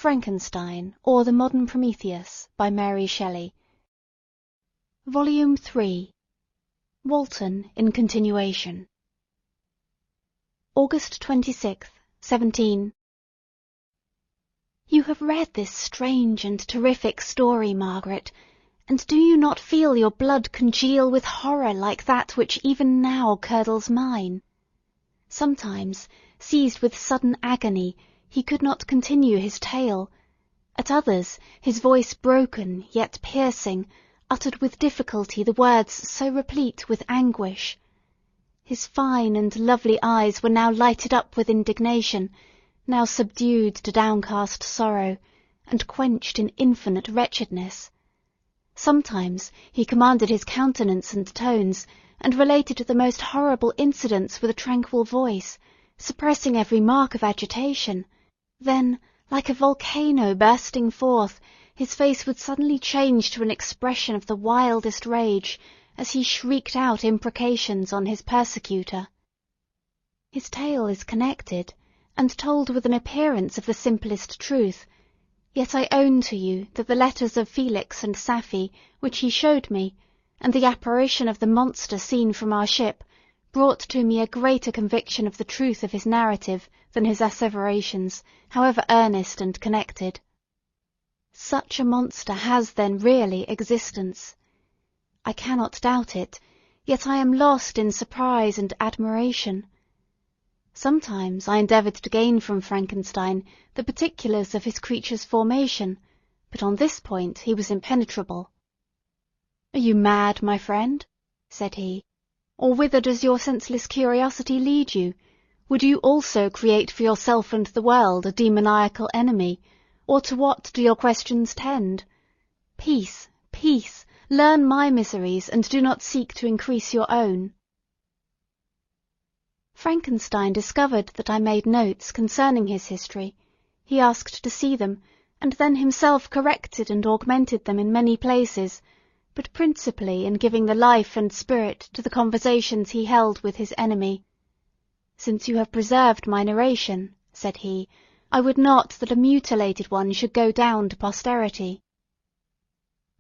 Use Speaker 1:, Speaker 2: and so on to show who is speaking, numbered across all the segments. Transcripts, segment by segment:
Speaker 1: Frankenstein, or the Modern Prometheus, by Mary Shelley. Volume 3. Walton in continuation. August 26th, 17. You have read this strange and terrific story, Margaret, and do you not feel your blood congeal with horror like that which even now curdles mine? Sometimes, seized with sudden agony, he could not continue his tale. At others, his voice broken, yet piercing, uttered with difficulty the words so replete with anguish. His fine and lovely eyes were now lighted up with indignation, now subdued to downcast sorrow, and quenched in infinite wretchedness. Sometimes he commanded his countenance and tones, and related the most horrible incidents with a tranquil voice, suppressing every mark of agitation. Then, like a volcano bursting forth, his face would suddenly change to an expression of the wildest rage, as he shrieked out imprecations on his persecutor. His tale is connected, and told with an appearance of the simplest truth, yet I own to you that the letters of Felix and Safie, which he showed me, and the apparition of the monster seen from our ship, brought to me a greater conviction of the truth of his narrative than his asseverations, however earnest and connected. Such a monster has then really existence. I cannot doubt it, yet I am lost in surprise and admiration. Sometimes I endeavoured to gain from Frankenstein the particulars of his creature's formation, but on this point he was impenetrable. "Are you mad, my friend?" said he. "Or whither does your senseless curiosity lead you? Would you also create for yourself and the world a demoniacal enemy, or to what do your questions tend? Peace, peace, learn my miseries, and do not seek to increase your own." Frankenstein discovered that I made notes concerning his history. He asked to see them, and then himself corrected and augmented them in many places, but principally in giving the life and spirit to the conversations he held with his enemy. "Since you have preserved my narration," said he, "I would not that a mutilated one should go down to posterity."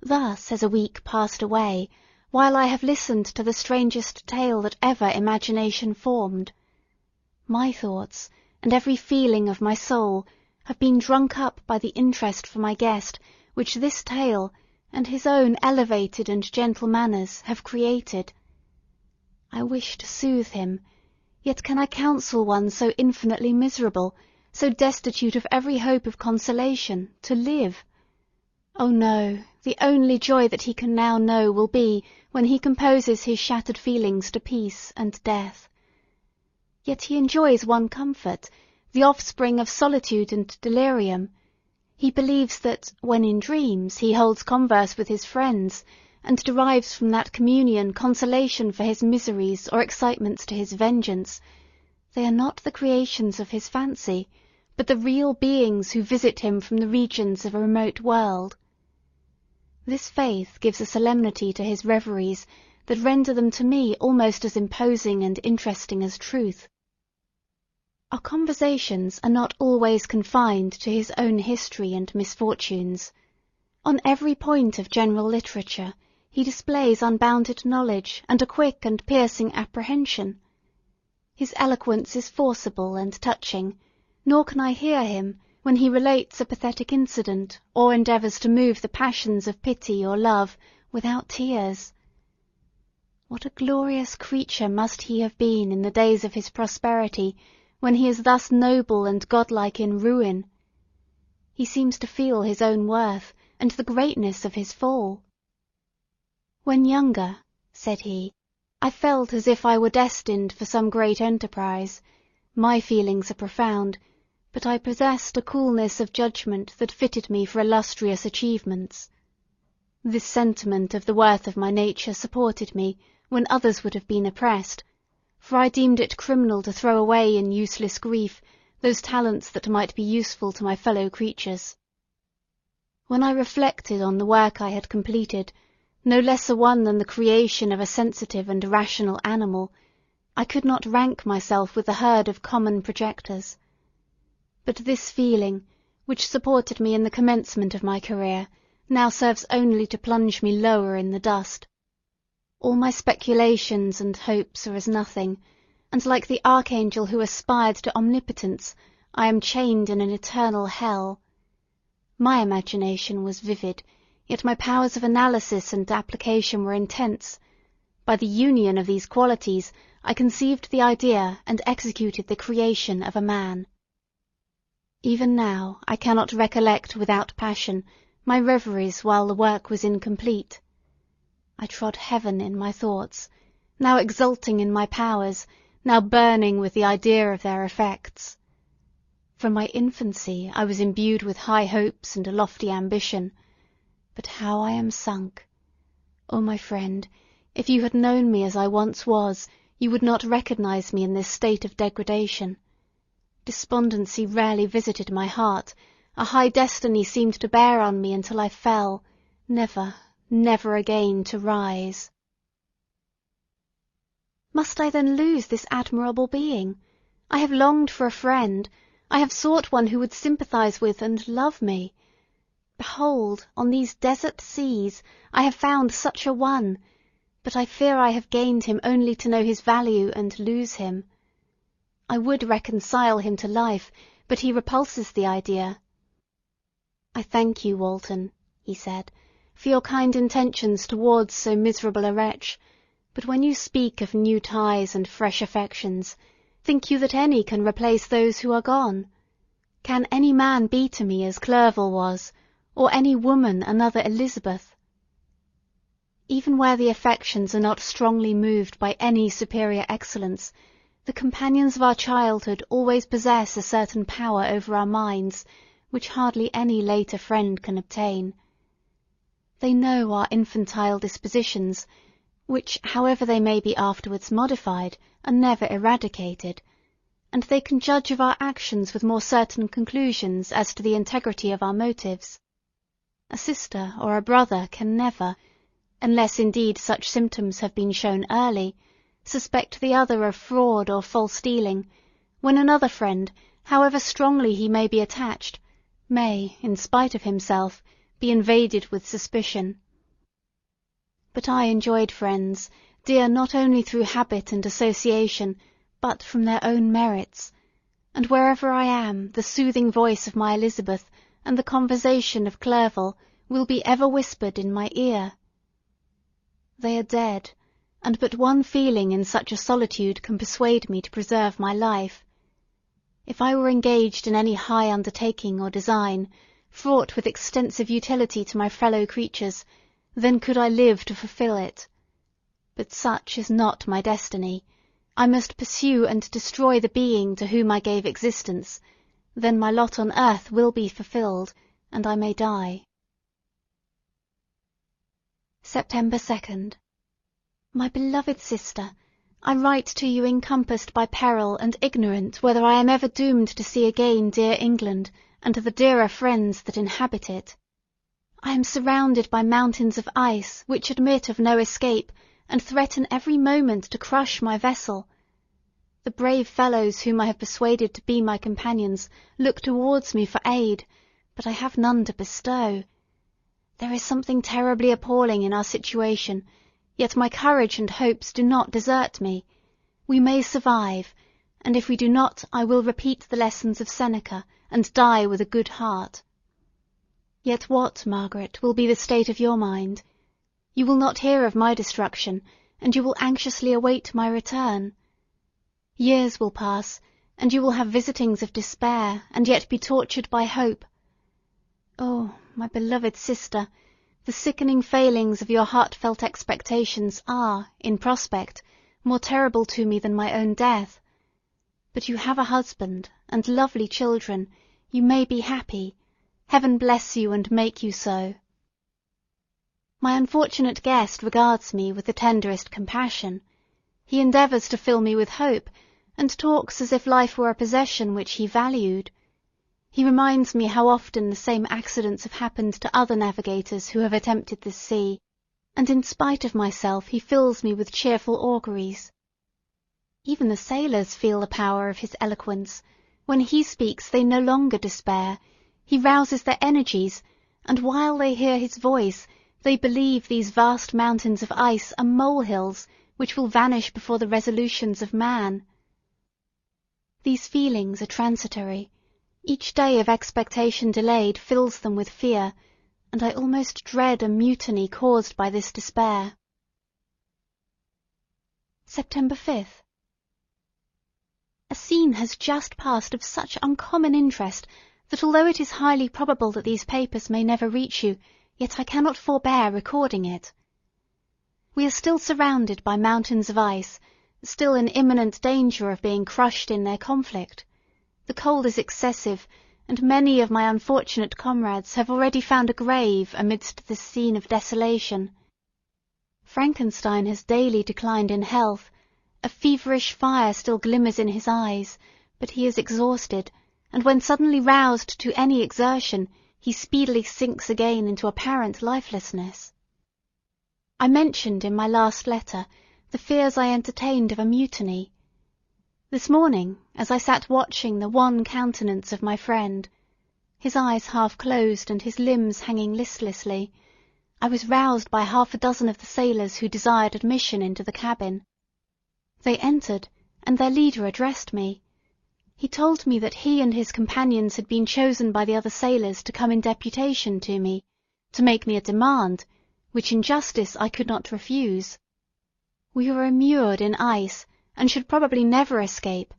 Speaker 1: Thus has a week passed away, while I have listened to the strangest tale that ever imagination formed. My thoughts, and every feeling of my soul, have been drunk up by the interest for my guest which this tale, and his own elevated and gentle manners, have created. I wish to soothe him, yet can I counsel one so infinitely miserable, so destitute of every hope of consolation, to live? Oh no, the only joy that he can now know will be when he composes his shattered feelings to peace and death. Yet he enjoys one comfort, the offspring of solitude and delirium. He believes that, when in dreams, he holds converse with his friends, and derives from that communion consolation for his miseries or excitements to his vengeance. They are not the creations of his fancy, but the real beings who visit him from the regions of a remote world. This faith gives a solemnity to his reveries that render them to me almost as imposing and interesting as truth. Our conversations are not always confined to his own history and misfortunes. On every point of general literature he displays unbounded knowledge and a quick and piercing apprehension. His eloquence is forcible and touching, nor can I hear him, when he relates a pathetic incident, or endeavours to move the passions of pity or love, without tears. What a glorious creature must he have been in the days of his prosperity, when he is thus noble and godlike in ruin! He seems to feel his own worth, and the greatness of his fall. "When younger," said he, "I felt as if I were destined for some great enterprise. My feelings are profound, but I possessed a coolness of judgment that fitted me for illustrious achievements. This sentiment of the worth of my nature supported me, when others would have been oppressed, for I deemed it criminal to throw away in useless grief those talents that might be useful to my fellow creatures. When I reflected on the work I had completed, no less a one than the creation of a sensitive and rational animal, I could not rank myself with the herd of common projectors. But this feeling, which supported me in the commencement of my career, now serves only to plunge me lower in the dust. All my speculations and hopes are as nothing, and like the archangel who aspired to omnipotence, I am chained in an eternal hell. My imagination was vivid, yet my powers of analysis and application were intense. By the union of these qualities, I conceived the idea and executed the creation of a man. Even now I cannot recollect without passion my reveries while the work was incomplete. I trod heaven in my thoughts, now exulting in my powers, now burning with the idea of their effects. From my infancy I was imbued with high hopes and a lofty ambition. But how I am sunk! O my friend, if you had known me as I once was, you would not recognize me in this state of degradation. Despondency rarely visited my heart, a high destiny seemed to bear on me until I fell, never, never again to rise. Must I then lose this admirable being? I have longed for a friend, I have sought one who would sympathize with and love me. Behold, on these desert seas I have found such a one, but I fear I have gained him only to know his value and lose him. I would reconcile him to life, but he repulses the idea. I thank you, Walton, he said, for your kind intentions towards so miserable a wretch, but when you speak of new ties and fresh affections, think you that any can replace those who are gone? Can any man be to me as Clerval was, or any woman another Elizabeth? Even where the affections are not strongly moved by any superior excellence, the companions of our childhood always possess a certain power over our minds, which hardly any later friend can obtain. They know our infantile dispositions, which, however they may be afterwards modified, are never eradicated, and they can judge of our actions with more certain conclusions as to the integrity of our motives. A sister or a brother can never, unless indeed such symptoms have been shown early, suspect the other of fraud or false dealing, when another friend, however strongly he may be attached, may, in spite of himself, be invaded with suspicion. But I enjoyed friends, dear not only through habit and association, but from their own merits, and wherever I am, the soothing voice of my Elizabeth and the conversation of Clerval will be ever whispered in my ear. They are dead, and but one feeling in such a solitude can persuade me to preserve my life. If I were engaged in any high undertaking or design, fraught with extensive utility to my fellow creatures, then could I live to fulfil it. But such is not my destiny. I must pursue and destroy the being to whom I gave existence, then my lot on earth will be fulfilled, and I may die. September 2nd. My beloved sister, I write to you encompassed by peril and ignorant whether I am ever doomed to see again dear England and the dearer friends that inhabit it. I am surrounded by mountains of ice which admit of no escape and threaten every moment to crush my vessel. The brave fellows whom I have persuaded to be my companions look towards me for aid, but I have none to bestow. There is something terribly appalling in our situation, yet my courage and hopes do not desert me. We may survive, and if we do not, I will repeat the lessons of Seneca, and die with a good heart. Yet what, Margaret, will be the state of your mind? You will not hear of my destruction, and you will anxiously await my return. Years will pass, and you will have visitings of despair, and yet be tortured by hope. Oh, my beloved sister, the sickening failings of your heartfelt expectations are, in prospect, more terrible to me than my own death. But you have a husband, and lovely children, you may be happy. Heaven bless you and make you so. My unfortunate guest regards me with the tenderest compassion. He endeavours to fill me with hope, and talks as if life were a possession which he valued. He reminds me how often the same accidents have happened to other navigators who have attempted this sea, and in spite of myself he fills me with cheerful auguries. Even the sailors feel the power of his eloquence. When he speaks they no longer despair. He rouses their energies, and while they hear his voice, they believe these vast mountains of ice are molehills which will vanish before the resolutions of man. These feelings are transitory. Each day of expectation delayed fills them with fear, and I almost dread a mutiny caused by this despair. September 5th. A scene has just passed of such uncommon interest that although it is highly probable that these papers may never reach you, yet I cannot forbear recording it. We are still surrounded by mountains of ice, still in imminent danger of being crushed in their conflict. The cold is excessive, and many of my unfortunate comrades have already found a grave amidst this scene of desolation. Frankenstein has daily declined in health. A feverish fire still glimmers in his eyes, but he is exhausted, and when suddenly roused to any exertion, he speedily sinks again into apparent lifelessness. I mentioned in my last letter the fears I entertained of a mutiny. This morning, as I sat watching the wan countenance of my friend, his eyes half closed and his limbs hanging listlessly, I was roused by half a dozen of the sailors who desired admission into the cabin. They entered, and their leader addressed me. He told me that he and his companions had been chosen by the other sailors to come in deputation to me, to make me a demand, which in justice I could not refuse. We were immured in ice, and should probably never escape,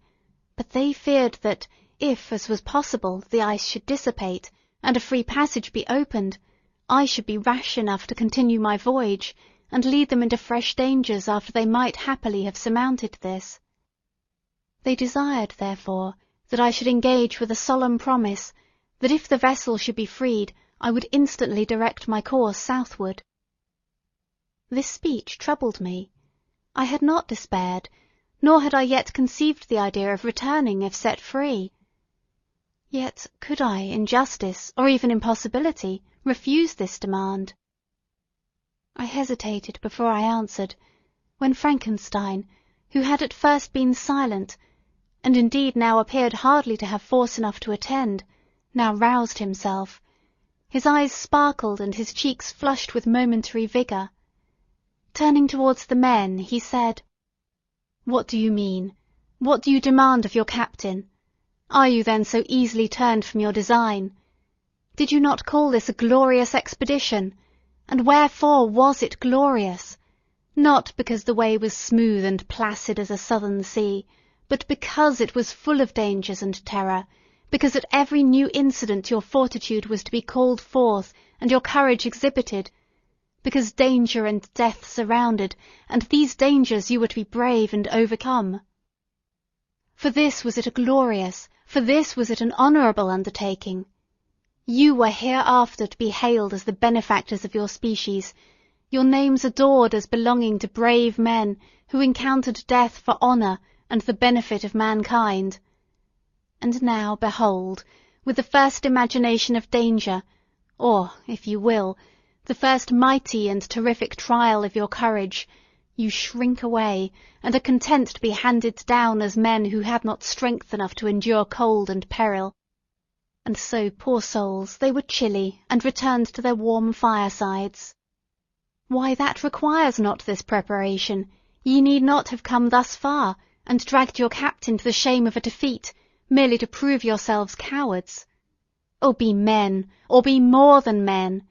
Speaker 1: but they feared that, if, as was possible, the ice should dissipate, and a free passage be opened, I should be rash enough to continue my voyage, and lead them into fresh dangers after they might happily have surmounted this. They desired, therefore, that I should engage with a solemn promise that if the vessel should be freed, I would instantly direct my course southward. This speech troubled me. I had not despaired, nor had I yet conceived the idea of returning if set free. Yet could I, in justice, or even in possibility, refuse this demand? I hesitated before I answered, when Frankenstein, who had at first been silent, and indeed now appeared hardly to have force enough to attend, now roused himself. His eyes sparkled and his cheeks flushed with momentary vigour. Turning towards the men, he said, "What do you mean? What do you demand of your captain? Are you then so easily turned from your design? Did you not call this a glorious expedition? And wherefore was it glorious? Not because the way was smooth and placid as a southern sea, but because it was full of dangers and terror, because at every new incident your fortitude was to be called forth and your courage exhibited, because danger and death surrounded, and these dangers you were to be brave and overcome. For this was it a glorious, for this was it an honourable undertaking. You were hereafter to be hailed as the benefactors of your species, your names adored as belonging to brave men who encountered death for honour and the benefit of mankind. And now, behold, with the first imagination of danger, or, if you will, the first mighty and terrific trial of your courage, you shrink away, and are content to be handed down as men who had not strength enough to endure cold and peril. And so, poor souls, they were chilly, and returned to their warm firesides. Why, that requires not this preparation. Ye need not have come thus far, and dragged your captain to the shame of a defeat, merely to prove yourselves cowards. Oh, be men, or be more than men.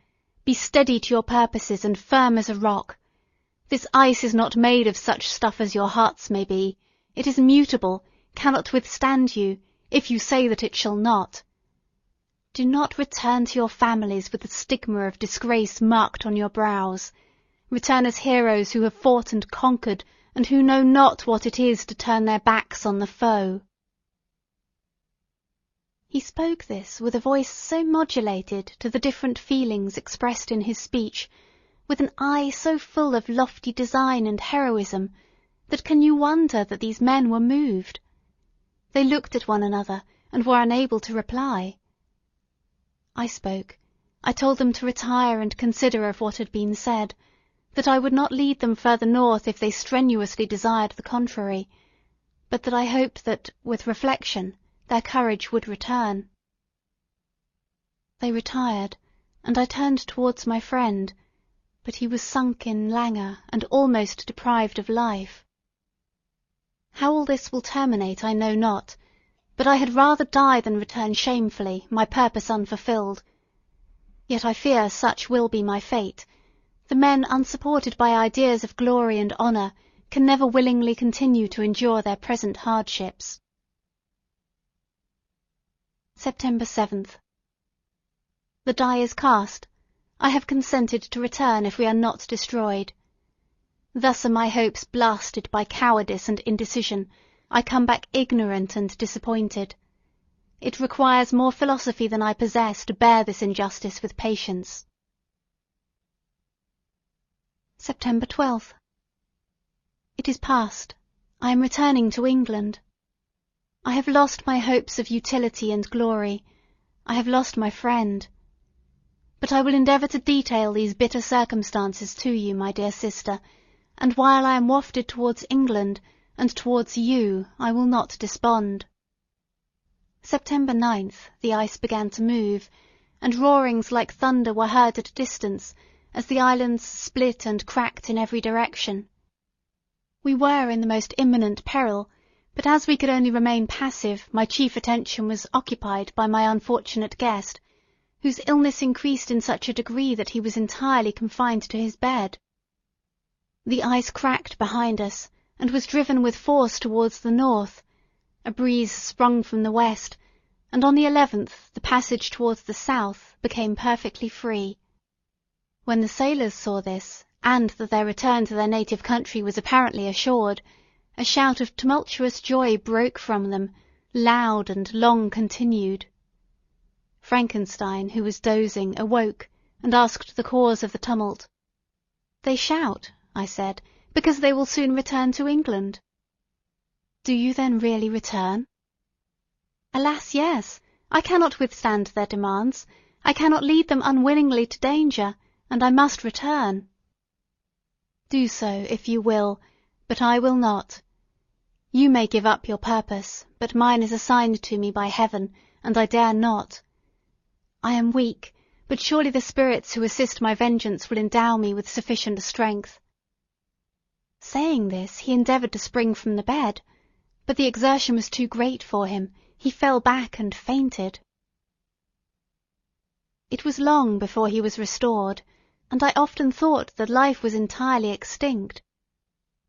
Speaker 1: Be steady to your purposes and firm as a rock. This ice is not made of such stuff as your hearts may be. It is mutable, cannot withstand you, if you say that it shall not. Do not return to your families with the stigma of disgrace marked on your brows. Return as heroes who have fought and conquered, and who know not what it is to turn their backs on the foe." He spoke this with a voice so modulated to the different feelings expressed in his speech, with an eye so full of lofty design and heroism, that can you wonder that these men were moved? They looked at one another, and were unable to reply. I spoke. I told them to retire and consider of what had been said, that I would not lead them further north if they strenuously desired the contrary, but that I hoped that, with reflection, their courage would return. They retired, and I turned towards my friend, but he was sunk in languor and almost deprived of life. How all this will terminate I know not, but I had rather die than return shamefully, my purpose unfulfilled. Yet I fear such will be my fate. The men unsupported by ideas of glory and honour can never willingly continue to endure their present hardships. September 7th. The die is cast. I have consented to return if we are not destroyed. Thus are my hopes blasted by cowardice and indecision. I come back ignorant and disappointed. It requires more philosophy than I possess to bear this injustice with patience. September 12th. It is past. I am returning to England. I have lost my hopes of utility and glory. I have lost my friend. But I will endeavour to detail these bitter circumstances to you, my dear sister, and while I am wafted towards England and towards you, I will not despond. September 9th, the ice began to move, and roarings like thunder were heard at a distance, as the islands split and cracked in every direction. We were in the most imminent peril, but as we could only remain passive, my chief attention was occupied by my unfortunate guest, whose illness increased in such a degree that he was entirely confined to his bed. The ice cracked behind us, and was driven with force towards the north. A breeze sprung from the west, and on the 11th the passage towards the south became perfectly free. When the sailors saw this, and that their return to their native country was apparently assured, a shout of tumultuous joy broke from them, loud and long continued. Frankenstein, who was dozing, awoke, and asked the cause of the tumult. "They shout," I said, "because they will soon return to England." "Do you then really return?" "Alas, yes. I cannot withstand their demands. I cannot lead them unwillingly to danger, and I must return." "Do so, if you will, but I will not. You may give up your purpose, but mine is assigned to me by Heaven, and I dare not. I am weak, but surely the spirits who assist my vengeance will endow me with sufficient strength." Saying this, he endeavoured to spring from the bed, but the exertion was too great for him. He fell back and fainted. It was long before he was restored, and I often thought that life was entirely extinct.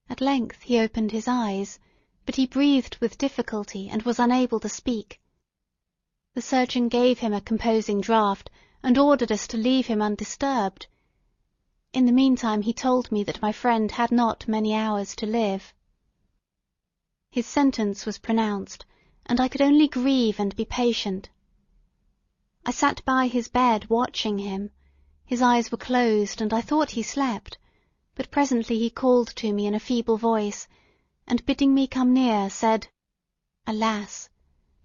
Speaker 1: At length he opened his eyes, but he breathed with difficulty and was unable to speak. The surgeon gave him a composing draught, and ordered us to leave him undisturbed. In the meantime he told me that my friend had not many hours to live. His sentence was pronounced, and I could only grieve and be patient. I sat by his bed watching him. His eyes were closed, and I thought he slept, but presently he called to me in a feeble voice, and bidding me come near, said, "Alas!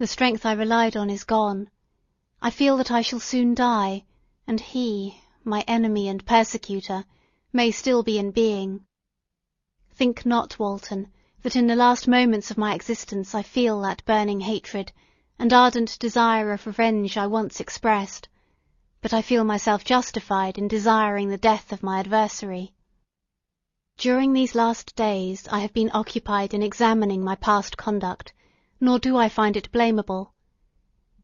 Speaker 1: the strength I relied on is gone. I feel that I shall soon die, and he, my enemy and persecutor, may still be in being. Think not, Walton, that in the last moments of my existence I feel that burning hatred and ardent desire of revenge I once expressed, but I feel myself justified in desiring the death of my adversary. During these last days I have been occupied in examining my past conduct, nor do I find it blamable.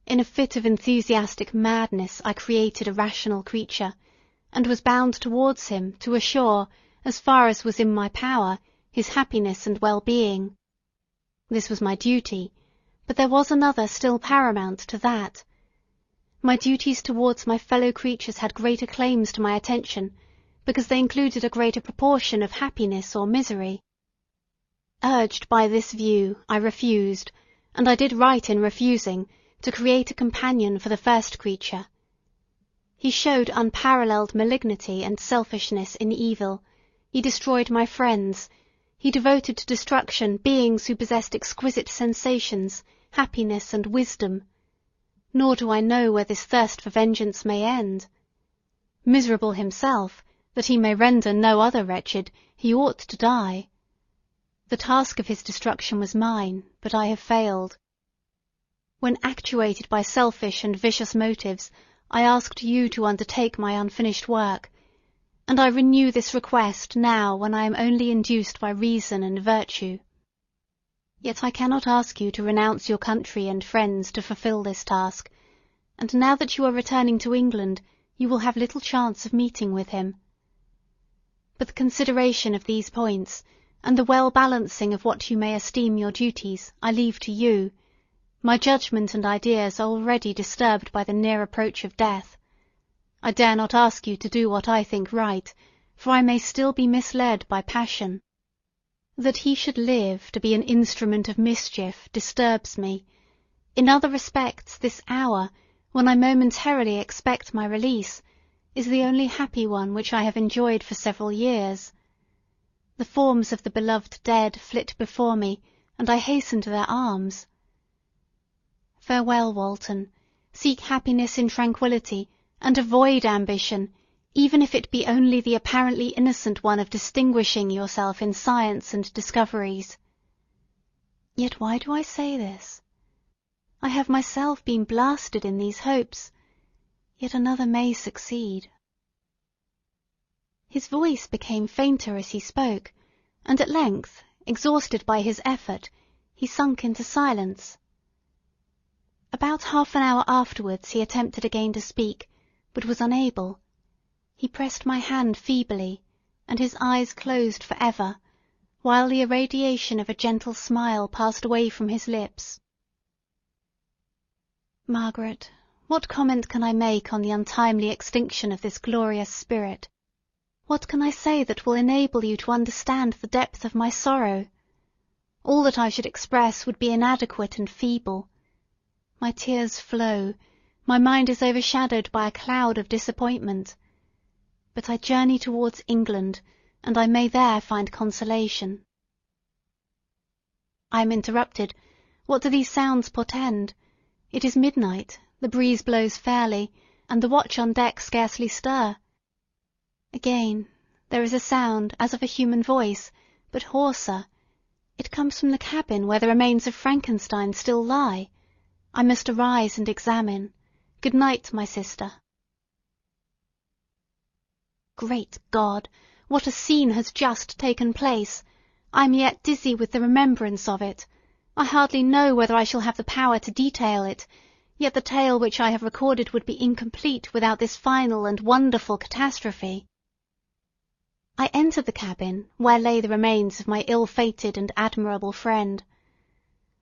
Speaker 1: In a fit of enthusiastic madness I created a rational creature, and was bound towards him to assure, as far as was in my power, his happiness and well-being. This was my duty, but there was another still paramount to that. My duties towards my fellow creatures had greater claims to my attention, because they included a greater proportion of happiness or misery. Urged by this view, I refused, and I did right in refusing, to create a companion for the first creature. He showed unparalleled malignity and selfishness in evil. He destroyed my friends. He devoted to destruction beings who possessed exquisite sensations, happiness, and wisdom. Nor do I know where this thirst for vengeance may end. Miserable himself, that he may render no other wretched, he ought to die. The task of his destruction was mine, but I have failed. When actuated by selfish and vicious motives, I asked you to undertake my unfinished work, and I renew this request now when I am only induced by reason and virtue. Yet I cannot ask you to renounce your country and friends to fulfil this task, and now that you are returning to England, you will have little chance of meeting with him. But the consideration of these points, and the well-balancing of what you may esteem your duties, I leave to you. My judgment and ideas are already disturbed by the near approach of death. I dare not ask you to do what I think right, for I may still be misled by passion. That he should live to be an instrument of mischief disturbs me. In other respects, this hour, when I momentarily expect my release, is the only happy one which I have enjoyed for several years. The forms of the beloved dead flit before me, and I hasten to their arms. Farewell, Walton. Seek happiness in tranquillity, and avoid ambition, even if it be only the apparently innocent one of distinguishing yourself in science and discoveries. Yet why do I say this? I have myself been blasted in these hopes, yet another may succeed. His voice became fainter as he spoke, and at length, exhausted by his effort, he sunk into silence. About half an hour afterwards he attempted again to speak, but was unable. He pressed my hand feebly, and his eyes closed for ever, while the irradiation of a gentle smile passed away from his lips. Margaret, what comment can I make on the untimely extinction of this glorious spirit? What can I say that will enable you to understand the depth of my sorrow? All that I should express would be inadequate and feeble. My tears flow, my mind is overshadowed by a cloud of disappointment. But I journey towards England, and I may there find consolation. I am interrupted. What do these sounds portend? It is midnight, the breeze blows fairly, and the watch on deck scarcely stir. Again, there is a sound as of a human voice, but hoarser. It comes from the cabin where the remains of Frankenstein still lie. I must arise and examine. Good night, my sister. Great God! What a scene has just taken place! I am yet dizzy with the remembrance of it. I hardly know whether I shall have the power to detail it, yet the tale which I have recorded would be incomplete without this final and wonderful catastrophe. I entered the cabin, where lay the remains of my ill-fated and admirable friend.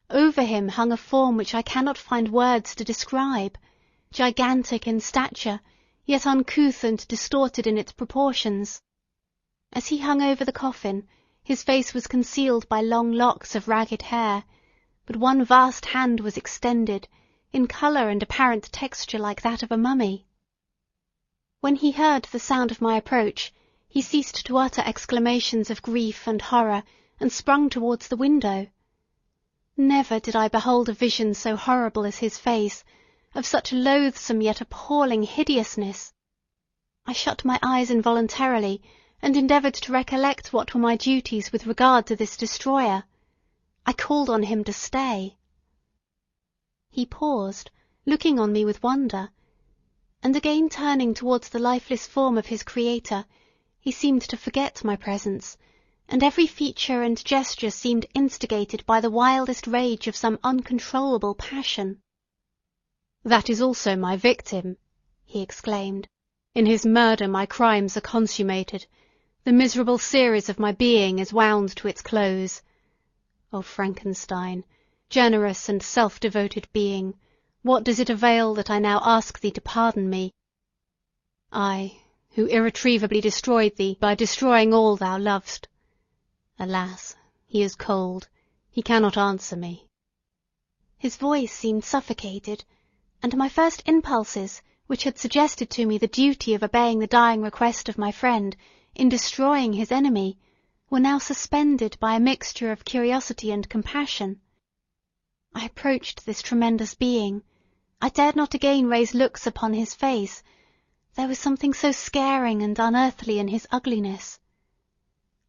Speaker 1: Over him hung a form which I cannot find words to describe, gigantic in stature, yet uncouth and distorted in its proportions. As he hung over the coffin, his face was concealed by long locks of ragged hair, but one vast hand was extended, in colour and apparent texture like that of a mummy. When he heard the sound of my approach, he ceased to utter exclamations of grief and horror, and sprung towards the window. Never did I behold a vision so horrible as his face, of such loathsome yet appalling hideousness. I shut my eyes involuntarily, and endeavoured to recollect what were my duties with regard to this destroyer. I called on him to stay. He paused, looking on me with wonder, and again turning towards the lifeless form of his creator, he seemed to forget my presence, and every feature and gesture seemed instigated by the wildest rage of some uncontrollable passion. "That is also my victim," he exclaimed. "In his murder my crimes are consummated. The miserable series of my being is wound to its close. O Frankenstein, generous and self-devoted being, what does it avail that I now ask thee to pardon me? I, who irretrievably destroyed thee by destroying all thou lovest. Alas, he is cold, he cannot answer me." His voice seemed suffocated, and my first impulses, which had suggested to me the duty of obeying the dying request of my friend in destroying his enemy, were now suspended by a mixture of curiosity and compassion. I approached this tremendous being. I dared not again raise looks upon his face. There was something so scaring and unearthly in his ugliness.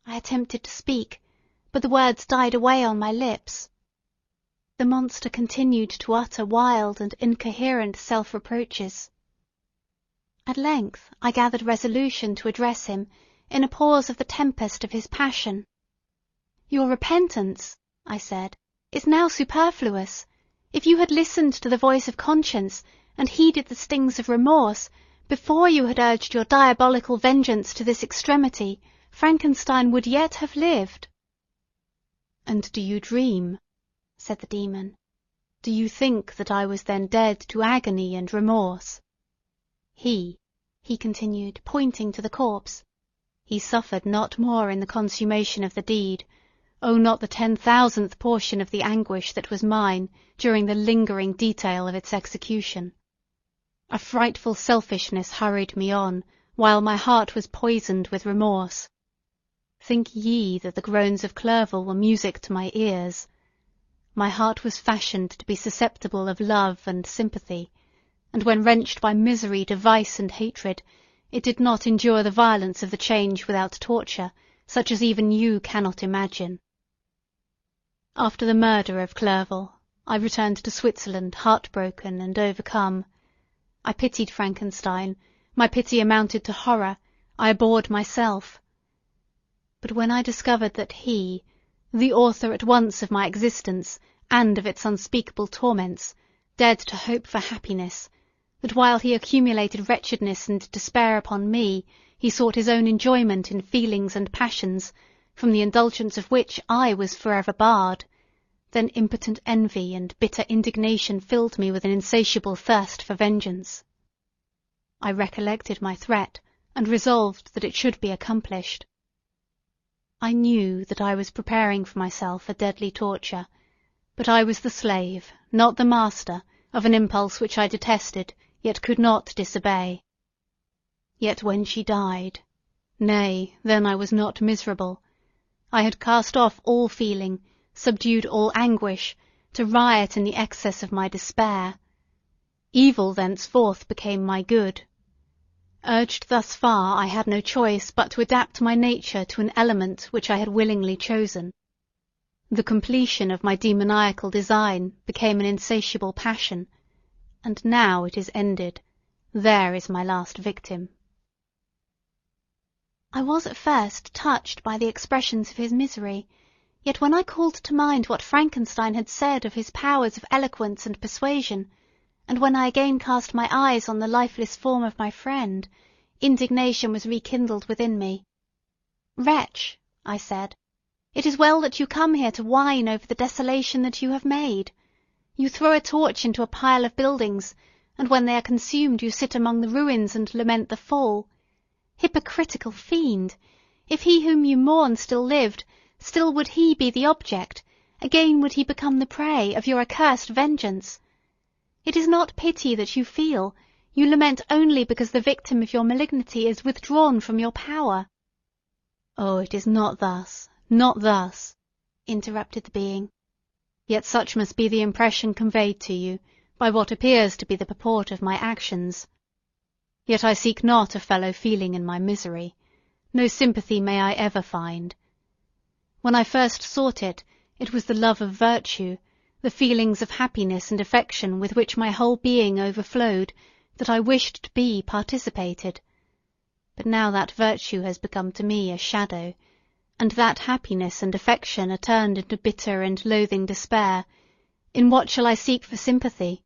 Speaker 1: I attempted to speak, but the words died away on my lips. The monster continued to utter wild and incoherent self-reproaches. At length I gathered resolution to address him in a pause of the tempest of his passion. "Your repentance," I said, "is now superfluous. If you had listened to the voice of conscience, and heeded the stings of remorse, before you had urged your diabolical vengeance to this extremity, Frankenstein would yet have lived."
Speaker 2: "And do you dream?" said the demon. "Do you think that I was then dead to agony and remorse? He continued, pointing to the corpse, he suffered not more in the consummation of the deed, oh, not the 10,000th portion of the anguish that was mine during the lingering detail of its execution. A frightful selfishness hurried me on, while my heart was poisoned with remorse. Think ye that the groans of Clerval were music to my ears? My heart was fashioned to be susceptible of love and sympathy, and when wrenched by misery to vice and hatred, it did not endure the violence of the change without torture, such as even you cannot imagine. After the murder of Clerval, I returned to Switzerland heartbroken and overcome. I pitied Frankenstein, my pity amounted to horror, I abhorred myself. But when I discovered that he, the author at once of my existence and of its unspeakable torments, dared to hope for happiness, that while he accumulated wretchedness and despair upon me, he sought his own enjoyment in feelings and passions, from the indulgence of which I was forever barred, then impotent envy and bitter indignation filled me with an insatiable thirst for vengeance. I recollected my threat, and resolved that it should be accomplished. I knew that I was preparing for myself a deadly torture, but I was the slave, not the master, of an impulse which I detested, yet could not disobey. Yet when she died, nay, then I was not miserable. I had cast off all feeling, subdued all anguish, to riot in the excess of my despair. Evil thenceforth became my good. Urged thus far, I had no choice but to adapt my nature to an element which I had willingly chosen. The completion of my demoniacal design became an insatiable passion, and now it is ended. There is my last victim."
Speaker 1: I was at first touched by the expressions of his misery, yet when I called to mind what Frankenstein had said of his powers of eloquence and persuasion, and when I again cast my eyes on the lifeless form of my friend, indignation was rekindled within me. "Wretch," I said, "it is well that you come here to whine over the desolation that you have made. You throw a torch into a pile of buildings, and when they are consumed you sit among the ruins and lament the fall. Hypocritical fiend! If he whom you mourn still lived, still would he be the object, again would he become the prey, of your accursed vengeance. It is not pity that you feel, you lament only because the victim of your malignity is withdrawn from your power."
Speaker 2: "Oh, it is not thus, not thus," interrupted the being. "Yet such must be the impression conveyed to you, by what appears to be the purport of my actions. Yet I seek not a fellow feeling in my misery, no sympathy may I ever find. When I first sought it, it was the love of virtue, the feelings of happiness and affection with which my whole being overflowed, that I wished to be participated. But now that virtue has become to me a shadow, and that happiness and affection are turned into bitter and loathing despair, in what shall I seek for sympathy?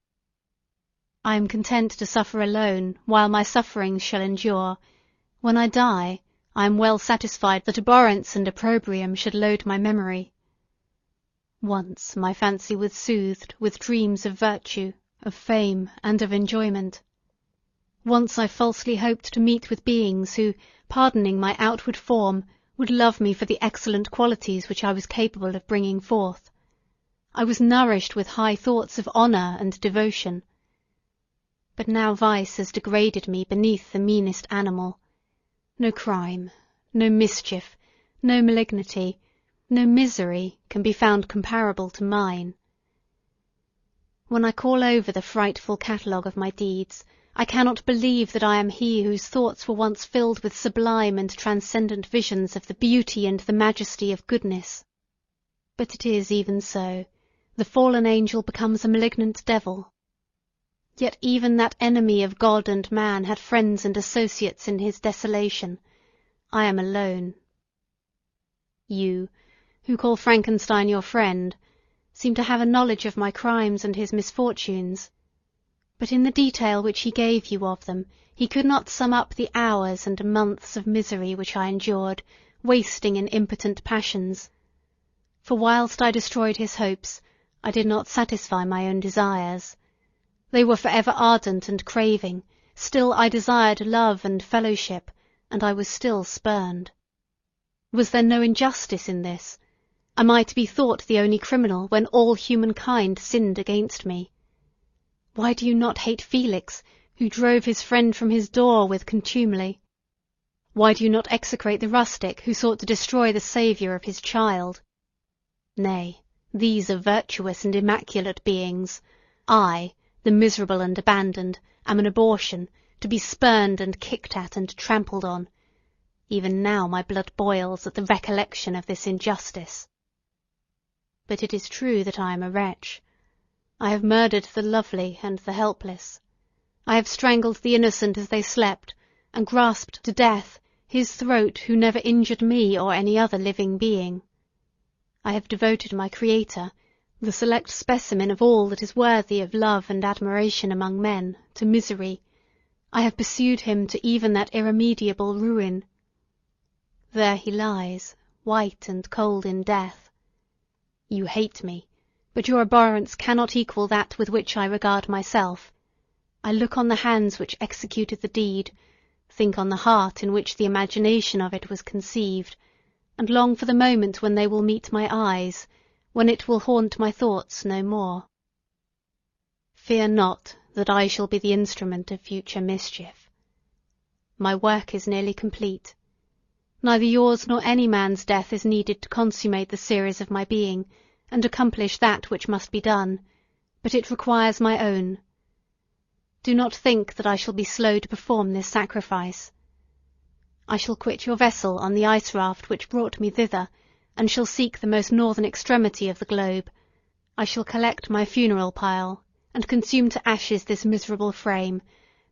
Speaker 2: I am content to suffer alone, while my sufferings shall endure. When I die, I am well satisfied that abhorrence and opprobrium should load my memory. Once my fancy was soothed with dreams of virtue, of fame, and of enjoyment. Once I falsely hoped to meet with beings who, pardoning my outward form, would love me for the excellent qualities which I was capable of bringing forth. I was nourished with high thoughts of honour and devotion. But now vice has degraded me beneath the meanest animal. No crime, no mischief, no malignity, no misery can be found comparable to mine. When I call over the frightful catalogue of my deeds, I cannot believe that I am he whose thoughts were once filled with sublime and transcendent visions of the beauty and the majesty of goodness. But it is even so. The fallen angel becomes a malignant devil. Yet even that enemy of God and man had friends and associates in his desolation. I am alone. You, who call Frankenstein your friend, seem to have a knowledge of my crimes and his misfortunes. But in the detail which he gave you of them, he could not sum up the hours and months of misery which I endured, wasting in impotent passions. For whilst I destroyed his hopes, I did not satisfy my own desires. They were forever ardent and craving, still I desired love and fellowship, and I was still spurned. Was there no injustice in this? Am I to be thought the only criminal when all humankind sinned against me? Why do you not hate Felix, who drove his friend from his door with contumely? Why do you not execrate the rustic who sought to destroy the saviour of his child? Nay, these are virtuous and immaculate beings. I, the miserable and abandoned, am an abortion, to be spurned and kicked at and trampled on. Even now my blood boils at the recollection of this injustice. But it is true that I am a wretch. I have murdered the lovely and the helpless. I have strangled the innocent as they slept, and grasped to death his throat who never injured me or any other living being. I have devoted my Creator, the select specimen of all that is worthy of love and admiration among men, to misery. I have pursued him to even that irremediable ruin. There he lies, white and cold in death. You hate me, but your abhorrence cannot equal that with which I regard myself. I look on the hands which executed the deed, think on the heart in which the imagination of it was conceived, and long for the moment when they will meet my eyes, when it will haunt my thoughts no more. Fear not that I shall be the instrument of future mischief. My work is nearly complete. Neither yours nor any man's death is needed to consummate the series of my being, and accomplish that which must be done, but it requires my own. Do not think that I shall be slow to perform this sacrifice. I shall quit your vessel on the ice raft which brought me thither, and shall seek the most northern extremity of the globe. I shall collect my funeral pile, and consume to ashes this miserable frame,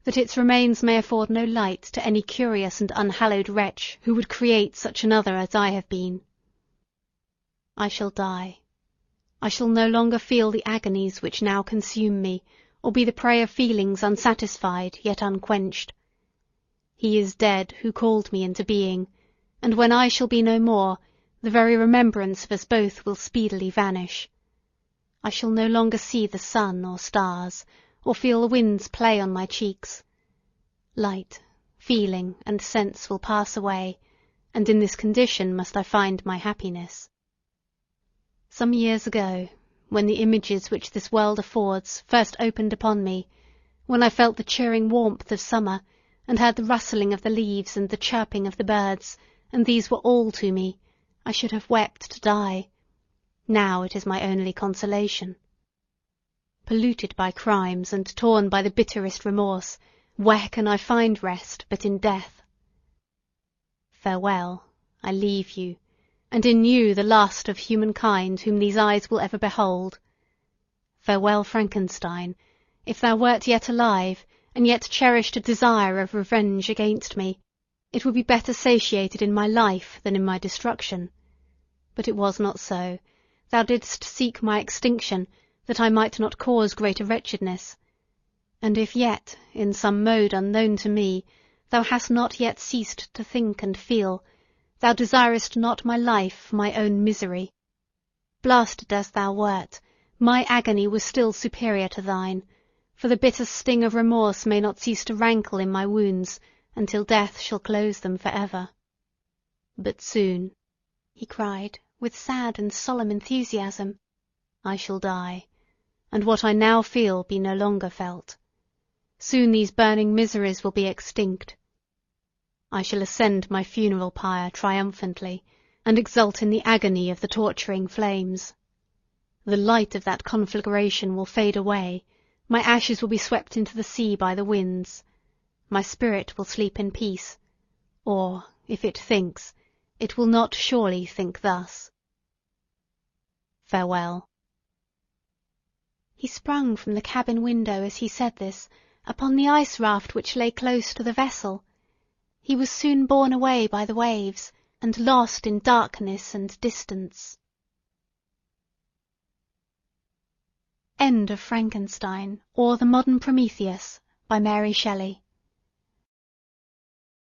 Speaker 2: that its remains may afford no light to any curious and unhallowed wretch who would create such another as I have been. I shall die. I shall no longer feel the agonies which now consume me, or be the prey of feelings unsatisfied yet unquenched. He is dead who called me into being, and when I shall be no more, the very remembrance of us both will speedily vanish. I shall no longer see the sun or stars, or feel the winds play on my cheeks. Light, feeling, and sense will pass away, and in this condition must I find my happiness. Some years ago, when the images which this world affords first opened upon me, when I felt the cheering warmth of summer, and heard the rustling of the leaves and the chirping of the birds, and these were all to me, I should have wept to die. Now it is my only consolation. Polluted by crimes and torn by the bitterest remorse, where can I find rest but in death? Farewell, I leave you, and in you the last of humankind whom these eyes will ever behold. Farewell, Frankenstein, if thou wert yet alive, and yet cherished a desire of revenge against me, it would be better satiated in my life than in my destruction. But it was not so. Thou didst seek my extinction, that I might not cause greater wretchedness. And if yet, in some mode unknown to me, thou hast not yet ceased to think and feel, thou desirest not my life for my own misery. Blasted as thou wert, my agony was still superior to thine, for the bitter sting of remorse may not cease to rankle in my wounds until death shall close them for ever. But soon, he cried, with sad and solemn enthusiasm, I shall die, and what I now feel be no longer felt. Soon these burning miseries will be extinct. I shall ascend my funeral pyre triumphantly, and exult in the agony of the torturing flames. The light of that conflagration will fade away, my ashes will be swept into the sea by the winds. My spirit will sleep in peace, or, if it thinks, it will not surely think thus. Farewell.
Speaker 1: He sprung from the cabin window as he said this upon the ice raft which lay close to the vessel. He was soon borne away by the waves, and lost in darkness and distance. End of Frankenstein, or The Modern Prometheus, by Mary Shelley.